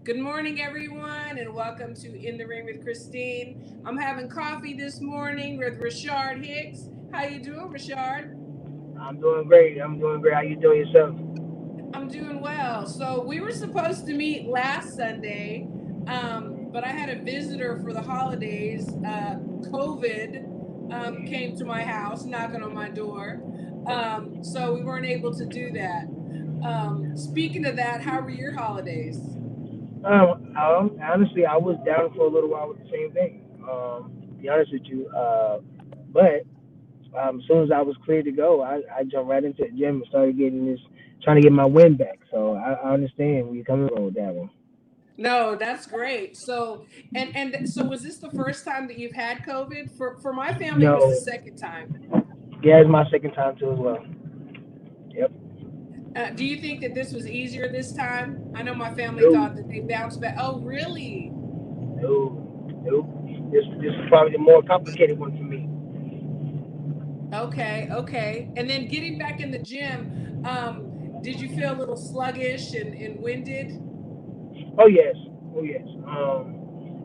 Good morning, everyone, and welcome to In the Ring with Christine. I'm having coffee this morning with Reshard Hicks. How you doing, Reshard? I'm doing great. I'm doing great. How you doing yourself? I'm doing well. So we were supposed to meet last Sunday, but I had a visitor for the holidays. COVID came to my house, knocking on my door, so we weren't able to do that. Speaking of that, how were your holidays? Honestly, I was down for a little while with the same thing. To be honest with you, but as soon as I was clear to go, I jumped right into the gym and started getting this, trying to get my wind back. So I understand where you're coming from with that one. No, that's great. So, and so was this the first time that you've had COVID? For my family, it was the No, second time. yeah, it's my second time too as well. Yep. Do you think that this was easier this time? I know my family No, thought that they bounced back. Oh, really? no. This is probably the more complicated one for me. Okay, okay. And then getting back in the gym, did you feel a little sluggish and winded? Oh yes, oh yes.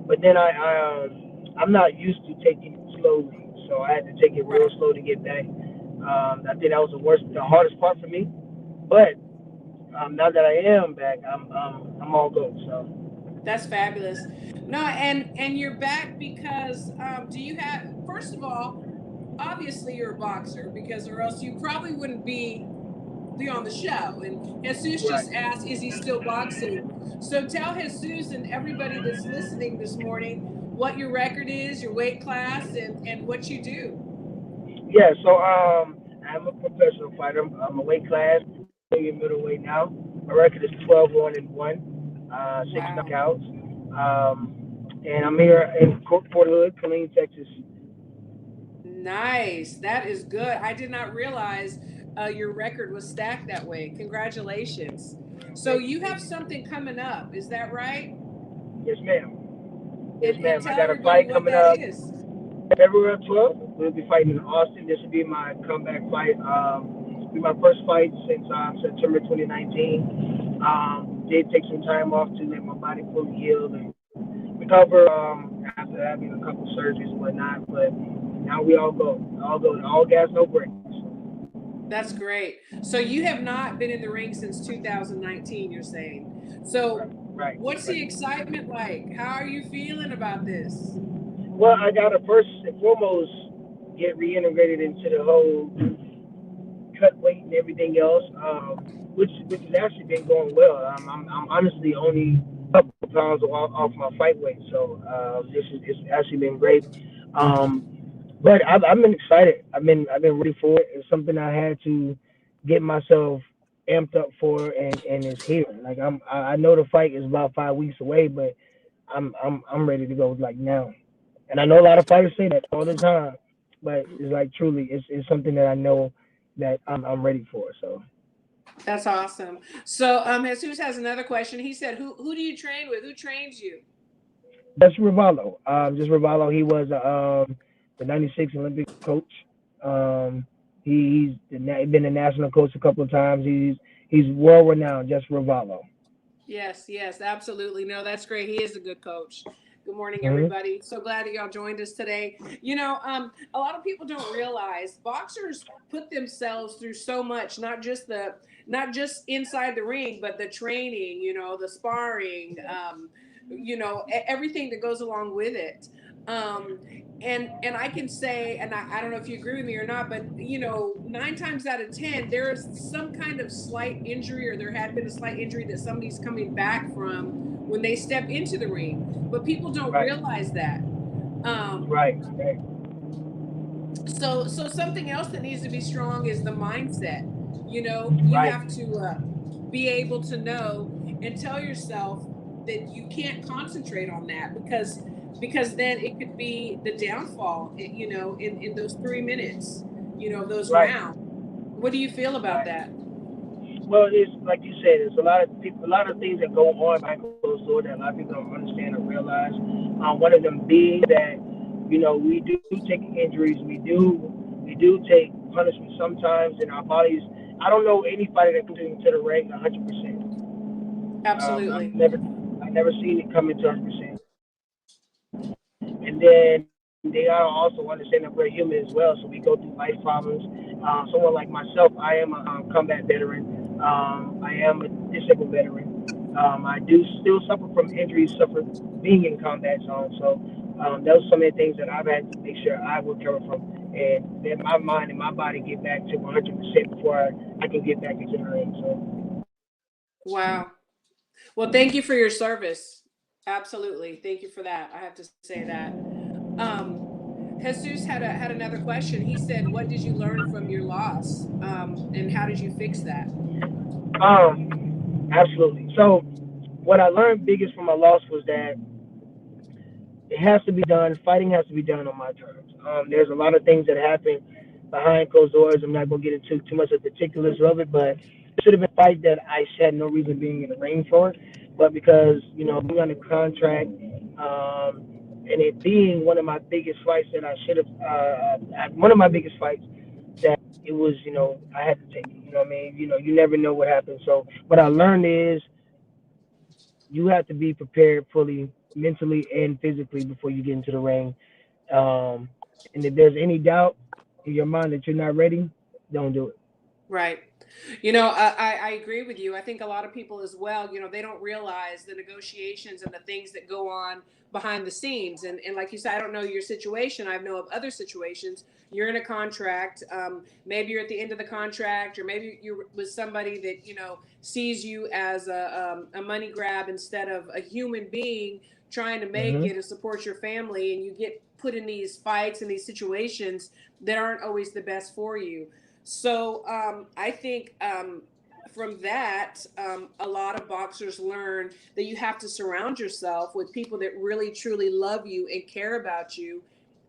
But then I'm not used to taking it slowly, so I had to take it real Right. slow to get back. I think that was the hardest part for me. But now that I am back, I'm all good. So That's fabulous. No, and you're back because do you have first of all, obviously you're a boxer because or else you probably wouldn't be on the show. And Jesus right. just asked, is he still boxing? So tell Jesus and everybody that's listening this morning what your record is, your weight class, and what you do. Yeah. So I'm a professional fighter. I'm a weight class, middleweight now. My record is 12-1-1, six Wow. knockouts. And I'm here in Port Hood, Killeen, Texas. Nice. That is good. I did not realize your record was stacked that way. Congratulations. So Thank you. you have Thank you. something coming up. Is that right? Yes, ma'am. Yes, And ma'am. I tell got a everybody fight what coming that up is. February 12th. We'll be fighting in Austin. This will be my comeback fight. It'll be my first fight since September 2019. Did take some time off to let my body fully heal and recover after having a couple surgeries and whatnot. But now we all go, all gas, no brakes. That's great. So you have not been in the ring since 2019, you're saying. So Right, what's the right. excitement like? How are you feeling about this? Well, I got to first and foremost get reintegrated into the whole cut weight and everything else, which has actually been going well. I'm honestly only a couple pounds off my fight weight, so this is it's actually been great. Um, but I've been excited. I've been ready for it. It's something I had to get myself amped up for, and it's here. Like I know the fight is about 5 weeks away, but I'm ready to go like now. And I know a lot of fighters say that all the time, but it's like truly, it's something that I know that I'm ready for. So That's awesome. So Jesus has another question. He said, who do you train with? Who trains you? that's Rivallo. Just Rivallo. He was the '96 Olympic coach. Um, he's been a national coach a couple of times. He's world renowned. Just Rivallo. Yes, yes, absolutely. No, that's great. He is a good coach. Good morning, Hmm. everybody. So glad that y'all joined us today. You know, a lot of people don't realize boxers put themselves through so much, not just inside the ring, but the training, you know, the sparring, everything that goes along with it. Um, and I can say, and I don't know if you agree with me or not, but you know, 9 times out of 10, there is some kind of slight injury, or there had been a slight injury that somebody's coming back from when they step into the ring. But people don't Right. realize that. Um, Right. Right. so something else that needs to be strong is the mindset. You know, you Right. have to be able to know and tell yourself that you can't concentrate on that because then it could be the downfall. You know, in those 3 minutes, you know, those Right. rounds. What do you feel about Right. that? Well, it's like you said, it's a lot of people, a lot of things that go on behind closed doors that a lot of people don't understand or realize. One of them being that we do take injuries, we do take punishment sometimes in our bodies. I don't know anybody that comes into the ring 100%. I've Absolutely. never never seen it come into 100%. And then they are also understanding that we're human as well, so we go through life problems. Someone like myself, I am a combat veteran. I am a disabled veteran. I do still suffer from injuries suffered being in combat zone. So those are some of the things that I've had to make sure I will recover from, and that my mind and my body get back to 100% before I can get back into the ring. So Wow. Well, thank you for your service. Absolutely. Thank you for that. I have to say that. Jesus had another question. He said, "What did you learn from your loss, and how did you fix that?" absolutely. So what I learned biggest from my loss was that it has to be done. Fighting has to be done on my terms. There's a lot of things that happen behind closed doors. I'm not going to get into too much of the particulars of it, but it should have been a fight that I had no reason being in the ring for. But because, being under contract, and it being one of my biggest fights that I should have, one of my biggest fights that it was, I had to take it. You know what I mean? You never know what happens. So what I learned is you have to be prepared fully, mentally and physically, before you get into the ring. Um, and if there's any doubt in your mind that you're not ready, don't do it. Right. I agree with you. I think a lot of people as well, they don't realize the negotiations and the things that go on behind the scenes. And like you said, I don't know your situation. I know of other situations. You're in a contract. Maybe you're at the end of the contract, or maybe you're with somebody that, sees you as a money grab instead of a human being trying to make Hmm. it and support your family. And you get put in these fights and these situations that aren't always the best for you. So I think from that, a lot of boxers learn that you have to surround yourself with people that really truly love you and care about you,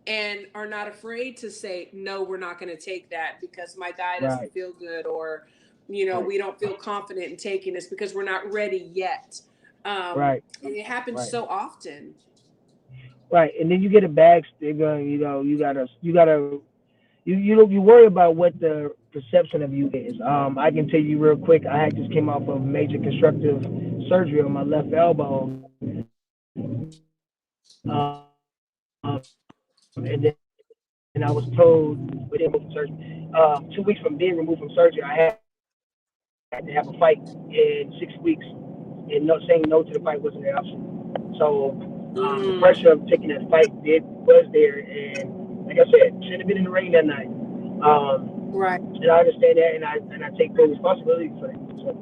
and are not afraid to say, no, we're not going to take that because my guy doesn't Right, feel good, or, right, we don't feel confident in taking this because we're not ready yet. right, And it happens right, so often. right. And then you get a bag stigma. You worry about what the perception of you is. I can tell you real quick. I had just came off of major constructive surgery on my left elbow. And then I was told within moving surgery, 2 weeks from being removed from surgery, I had to have a fight in 6 weeks, and saying no to the fight wasn't an option. So the pressure of taking that fight Mm, was there, and like I said, shouldn't have been in the ring that night. And I understand right. that, and I take full responsibility for it. So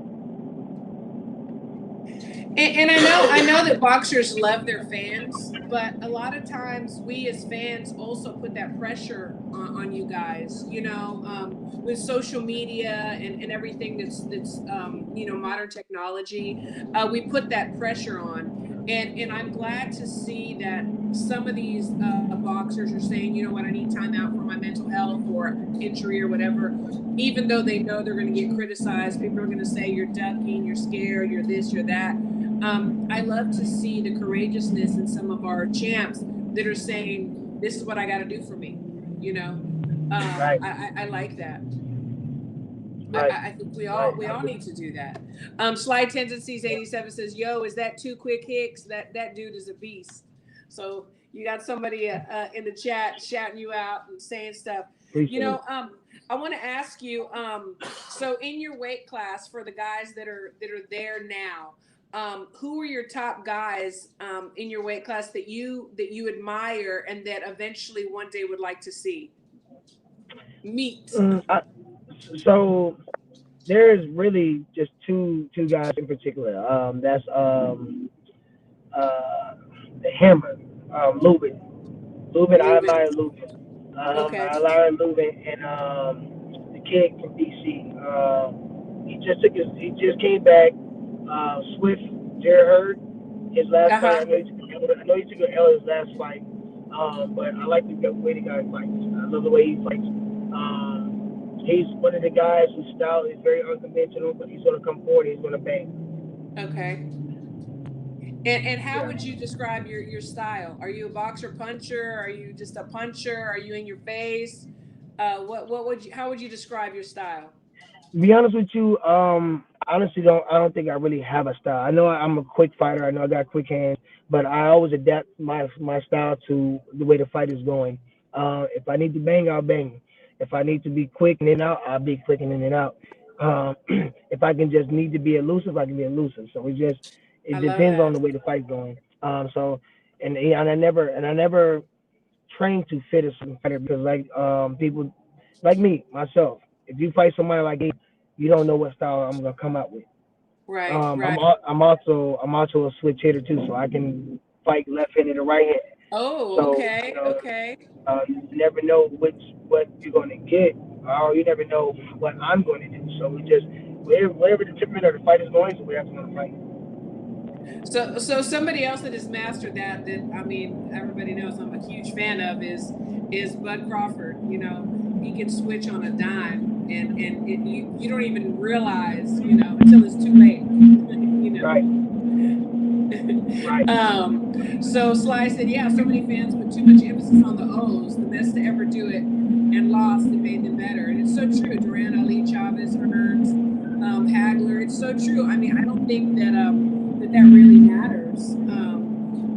And I know that boxers love their fans, but a lot of times we as fans also put that pressure on you guys. With social media and everything that's modern technology, we put that pressure on, and I'm glad to see that some of these boxers are saying, what, I need time out for my mental health or injury or whatever, even though they know they're going to get criticized. People are going to say you're ducking, you're scared, you're this, you're that. I love to see the courageousness in some of our champs that are saying, "This is what I got to do for me." You know, right, I like that. right, I think right. we all need to do that. Slide Tendencies 87 says, "Yo, is that too quick, Hicks? That dude is a beast." So you got somebody in the chat shouting you out and saying stuff. You Appreciate know, it. um, I want to ask you. So in your weight class, for the guys that are there now, who are your top guys in your weight class that you admire and that eventually one day would like to see meet? Mm, I, so there's really just two guys in particular. That's uh the Hammer, Lubin. Lubin, I Lubin. admire Lubin. Okay. I admire Lubin and the kid from DC. He just came back. Swift, Jared Hurd, his last Uh fight. huh. I know he took an L his last fight. But I like the way the guy fights. I love the way he fights. He's one of the guys whose style is very unconventional, but he's gonna come forward. He's gonna bang. Okay. And how Yeah. would you describe your style? Are you a boxer puncher? Are you just a puncher? Are you in your face? What would you how would you describe your style? To be honest with you, honestly don't. I don't think I really have a style. I know I'm a quick fighter. I know I got quick hands, but I always adapt my style to the way the fight is going. If I need to bang, I'll bang. If I need to be quick in and out, I'll be quick in and out. If I can just need to be elusive, I can be elusive. So it I love depends on that. the way the fight's going. So and I never train to fit a certain fighter because like people like me myself, if you fight somebody like me, you don't know what style I'm gonna come out with. Right, right. I'm also a switch hitter too, so I can fight left-handed or right-handed. Oh, So okay, okay. you never know what you're gonna get, or you never know what I'm going to do. So we just wherever the temperament of the fight is going, so we have to go to fight. So somebody else that has mastered that I mean everybody knows I'm a huge fan of is Bud Crawford. You know, he can switch on a dime, you don't even realize, you know, until it's too late. You know. Right, right. So Sly said, yeah, so many fans put too much emphasis on the O's, the best to ever do it, and lost and made them better. And it's so true. Duran, Ali, Chavez, Hearns, Hagler. It's so true. I mean, I don't think that really matters.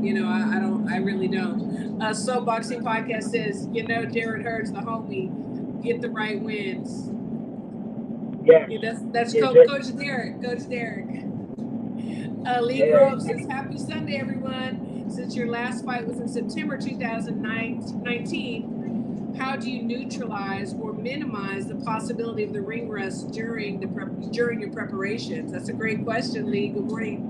You know, I don't. I really don't. So Boxing Podcast says, you know, Jared Hurts, the homie, get the right wins. Yes. Yeah, that's Yeah, Coach Derek. Coach Derek. Lee Grove yeah. says, happy Sunday, everyone. Since your last fight was in September 2019, how do you neutralize or minimize the possibility of the ring rust during your preparations? That's a great question, Lee. Good morning.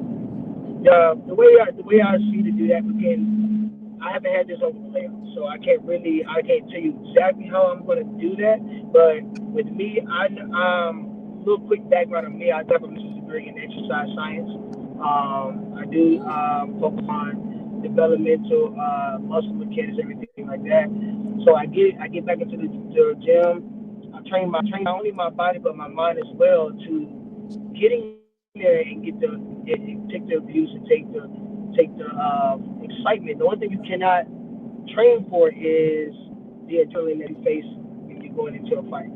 The way I see to do that, again, I haven't had this over the layoff, so I can't tell you exactly how I'm going to do that. But with me, little quick background of me, I have a master's degree in exercise science. I do Ooh. focus on developmental muscle mechanics, everything like that. So I get back into the gym. I train not only my body but my mind as well to getting there and take the abuse and take the excitement. The only thing you cannot train for is the adrenaline that you face when you're going into a fight.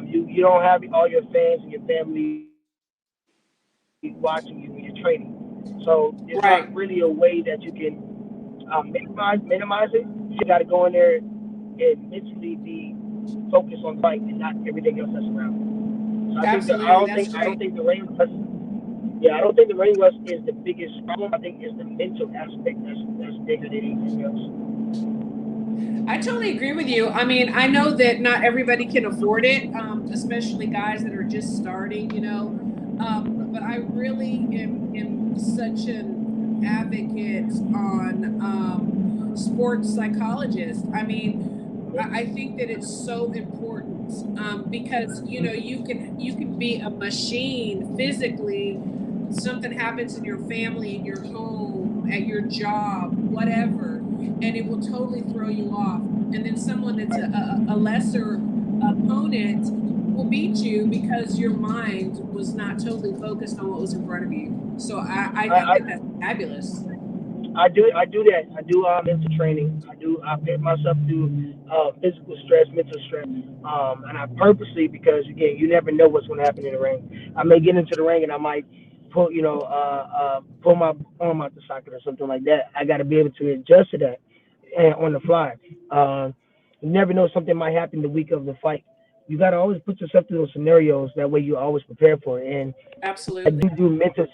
You don't have all your fans and your family watching you when you're training, so it's not really a way that you can Right. minimize it. You just got to go in there and mentally be focused on the fight and not everything else that's around. So I think that Absolutely. I That's don't think great. the rain rust. Yeah, I don't think the rain rust is the biggest problem. I think it's the mental aspect that's bigger than anything else. I totally agree with you. I mean, I know that not everybody can afford it, especially guys that are just starting, you know. But I really am such an advocate on sports psychologist. I mean, I think that it's so important because you know you can be a machine physically. Something happens in your family, in your home, at your job, whatever, and it will totally throw you off. And then someone that's a lesser opponent will beat you because your mind was not totally focused on what was in front of you. So I I, think I that that's fabulous. I do that. I do mental training. I put myself through physical stress, mental stress, and I purposely because again you never know what's going to happen in the ring. I may get into the ring and I might pull my arm out the socket or something like that. I got to be able to adjust to that and on the fly. Um, you never know something might happen the week of the fight. You got to always put yourself through those scenarios. That way you always prepare for it. And I Absolutely. do mental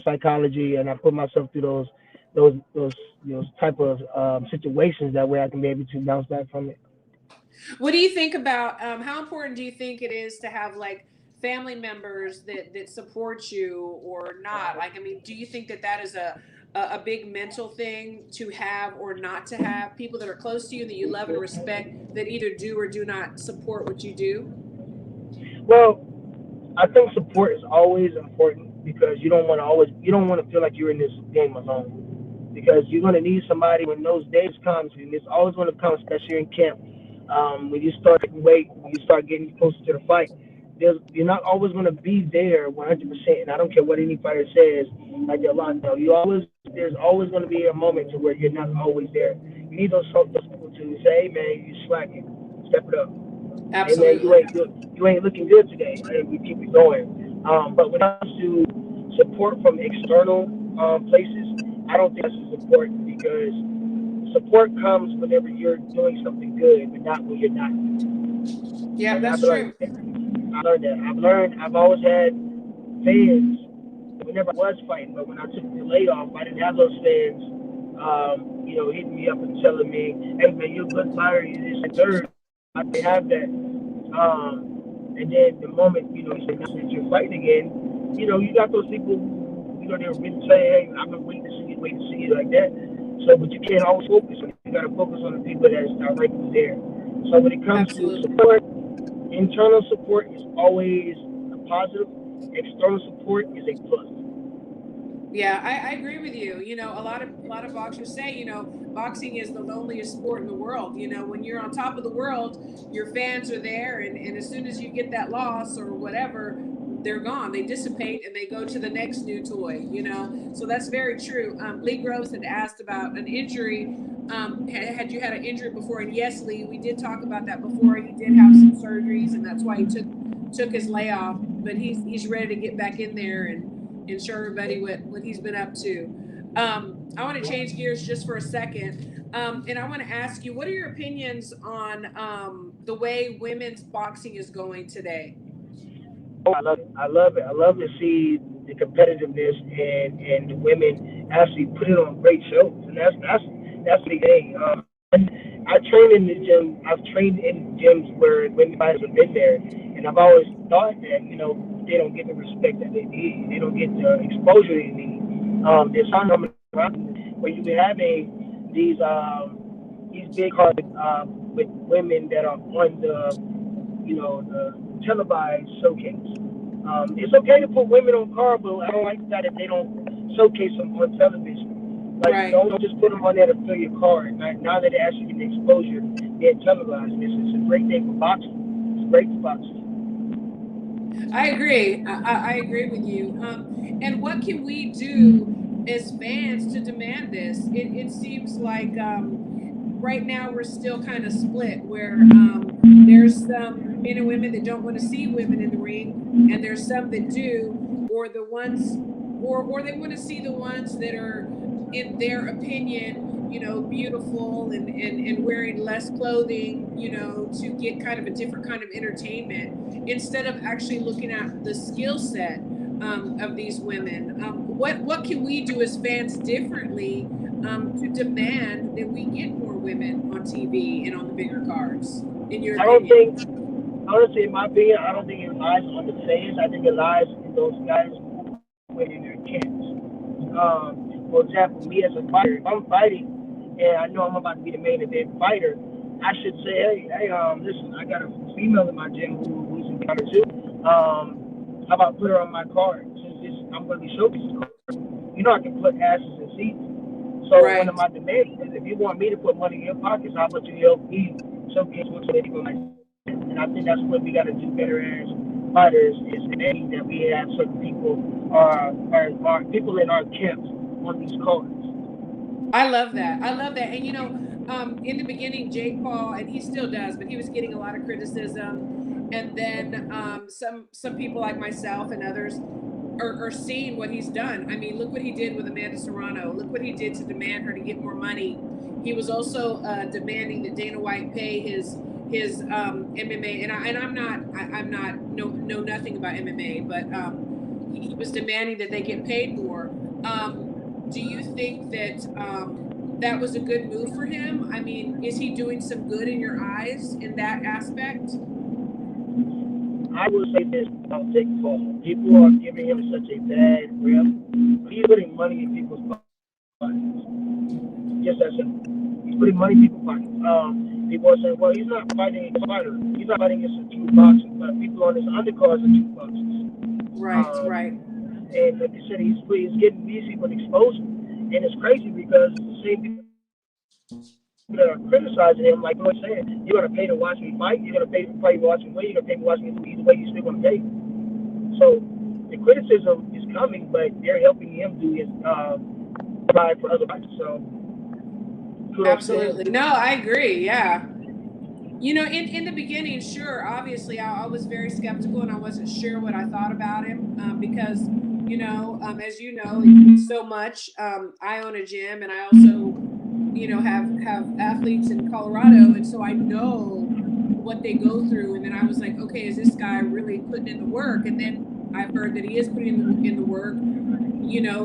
psychology, and I put myself through those those those type of situations. That way, I can be able to bounce back from it. What do you think about how important do you think it is to have like family members that support you or not? Like, I mean, do you think that that is a big mental thing to have or not to have people that are close to you that you love and respect that either do or do not support what you do? Well, I think support is always important because you don't want to feel like you're in this game alone because you're going to need somebody when those days come, and it's always going to come, especially in camp. When you start getting weight, when you start getting closer to the fight, you're not always going to be there 100%. And I don't care what any fighter says, like they're locked down. There's always going to be a moment to where you're not always there. You need those people to say, hey man, you slacking, step it up. Hey man, Absolutely. you ain't looking good today. Hey, we keep it going. But when it comes to support from external places, I don't think that's as important because support comes whenever you're doing something good, but not when you're not. Yeah, And that's true. I learned that. I've always had fans whenever I was fighting, but when I took the layoff, I didn't have those fans, hitting me up and telling me, hey man, you're a good fighter, you this and third. I didn't have that. And then the moment, you say that you're fighting again, you got those people who, they're really saying, hey, I've been waiting to see you like that. So, but you can't always focus on it. You got to focus on the people that's directly there. So when it comes to Absolutely. support, internal support is always a positive. External support is a plus. Yeah, I agree with you. A lot of boxers say, boxing is the loneliest sport in the world. When you're on top of the world, your fans are there, and as soon as you get that loss or whatever, they're gone. They dissipate and they go to the next new toy. So that's very true. Lee Groves had asked about an injury. Had you had an injury before? And yes, Lee, we did talk about that before. He did have some surgeries, and that's why he took his layoff. But he's ready to get back in there and show everybody what he's been up to. I want to change gears just for a second. And I want to ask you, what are your opinions on the way women's boxing is going today? Oh, I love it. I love it. I love to see the competitiveness and the women actually put it on great shows, and that's the thing. I train in the gym. I've trained in gyms where women fighters have been there, and I've always thought that they don't get the respect that they need. They don't get the exposure they need. There's some around where you be having these big cards with women that are on the televised showcase. It's okay to put women on card, but I don't like that if they don't showcase them on television. Like, Right. don't just put them on there to fill your card. Now that they're actually getting exposure, being televised, this is a great thing for boxing. It's great for boxing. I agree. I agree with you. And what can we do as fans to demand this? It seems like right now we're still kind of split where there's some men and women that don't want to see women in the ring, and there's some that do, or the ones, or they want to see the ones that are, in their opinion, beautiful and wearing less clothing, to get kind of a different kind of entertainment instead of actually looking at the skill set of these women. What can we do as fans differently to demand that we get more women on TV and on the bigger cards, in your I don't opinion? think, honestly, in my opinion, I don't think it lies on the fans. I think it lies in those guys who win in their camps. For example, me as a fighter, if I'm fighting and I know I'm about to be the main event fighter, I should say, listen, I got a female in my gym who's in counter too. How about put her on my card? Since I'm going to be showcasing card. I can put asses in seats. So one of Right. my demands is, if you want me to put money in your pockets, how about you help me showcase what's people like? And I think that's what we got to do better as fighters, is demanding that we have certain people are people in our camps on these cards. I love that. I love that. And in the beginning, Jake Paul, and he still does, but he was getting a lot of criticism. And then some people like myself and others are seeing what he's done. I mean, look what he did with Amanda Serrano. Look what he did to demand her to get more money. He was also demanding that Dana White pay his MMA. I'm not know nothing about MMA, but he was demanding that they get paid more. Do you think that that was a good move for him? I mean, is he doing some good in your eyes in that aspect? I will say this about Jake Paul. People are giving him such a bad rep. He's putting money in people's pockets. Yes, that's it. He's putting money in people's pockets. People are saying, well, he's not fighting a fighter. He's not fighting against a true boxer. But people on his undercards are true boxers. Right, Um, right. and like I said, he's getting these people exposed. And it's crazy because the same people that are criticizing him, like I was saying, you're gonna pay to watch me fight, you're gonna pay to watch me win, you're gonna pay to watch me lose. Either way, you're still gonna pay. So the criticism is coming, but they're helping him do his provide for other fighters. So kudos to Absolutely. him. No, I agree. Yeah. In the beginning, sure, obviously, I was very skeptical and I wasn't sure what I thought about him, because, as you know, so much. I own a gym, and I also, have athletes in Colorado, and so I know what they go through. And then I was like, okay, is this guy really putting in the work? And then I've heard that he is putting in the work.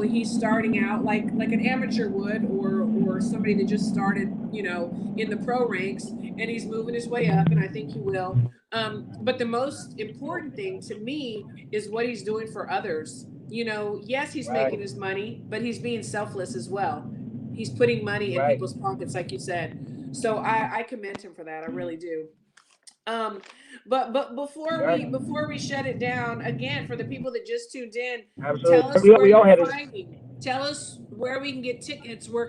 He's starting out like an amateur would, or somebody that just started, in the pro ranks, and he's moving his way up, and I think he will. But the most important thing to me is what he's doing for others. Yes, he's Right. making his money, but he's being selfless as well. He's putting money in Right. people's pockets, like you said. So I commend him for that. I really do. Um, but before Right. we shut it down again, for the people that just tuned in, tell Absolutely. us where We all you're had this. finding. Tell us where we can get tickets. Where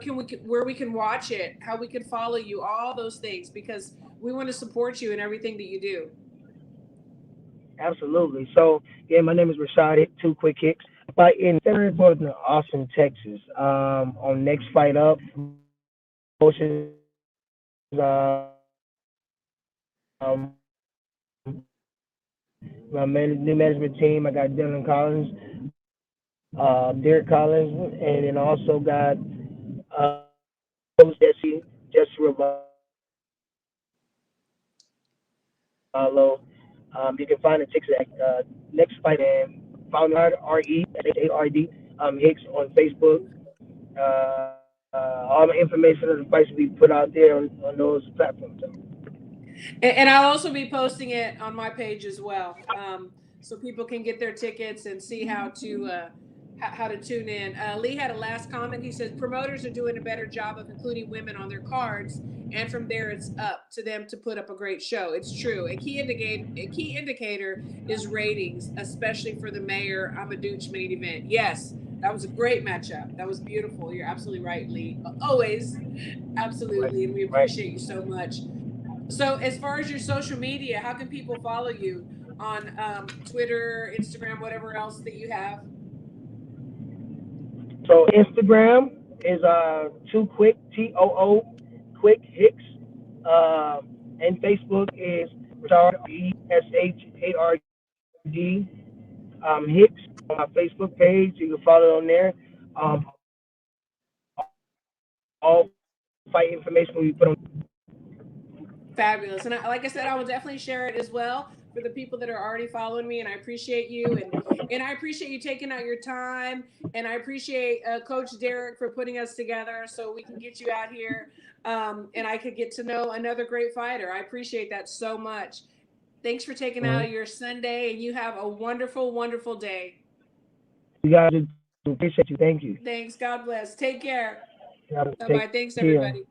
we can watch it. How we can follow you. All those things, because we want to support you in everything that you do. Absolutely. So, yeah, my name is Reshard Hicks, Two Quick Hicks. Fight in Center Point in Austin, Texas. On Next Fight Up, promotions, new management team. I got Dylan Collins, Derek Collins, and then also got uh, Jesse Ravallo. You can find the tickets at Next Fight and Foundard RESHARD Hicks on Facebook. All the information of the fights we put out there on those platforms. And I'll also be posting it on my page as well, so people can get their tickets and see how to tune in. Lee had a last comment. He says promoters are doing a better job of including women on their cards, and from there it's up to them to put up a great show. It's true. A key indicator is ratings, especially for the Mayor Amadouche main event. Yes, that was a great matchup. That was beautiful. You're absolutely right, Lee. Always, Right, absolutely, and we right. appreciate you so much. So, as far as your social media, how can people follow you on Twitter, Instagram, whatever else that you have? So Instagram is Too Quick Quick Hicks, and Facebook is Reshard Reshard Hicks on my Facebook page. You can follow it on there. All fight information we put on. Fabulous. And like I said, I will definitely share it as well for the people that are already following me. And I appreciate you. And I appreciate you taking out your time. And I appreciate Coach Derek for putting us together so we can get you out here, and I could get to know another great fighter. I appreciate that so much. Thanks for taking out your Sunday, and you have a wonderful, wonderful day. You guys appreciate you. Thank you. Thanks. God bless. Take care. Bye Take bye. Thanks, care. everybody.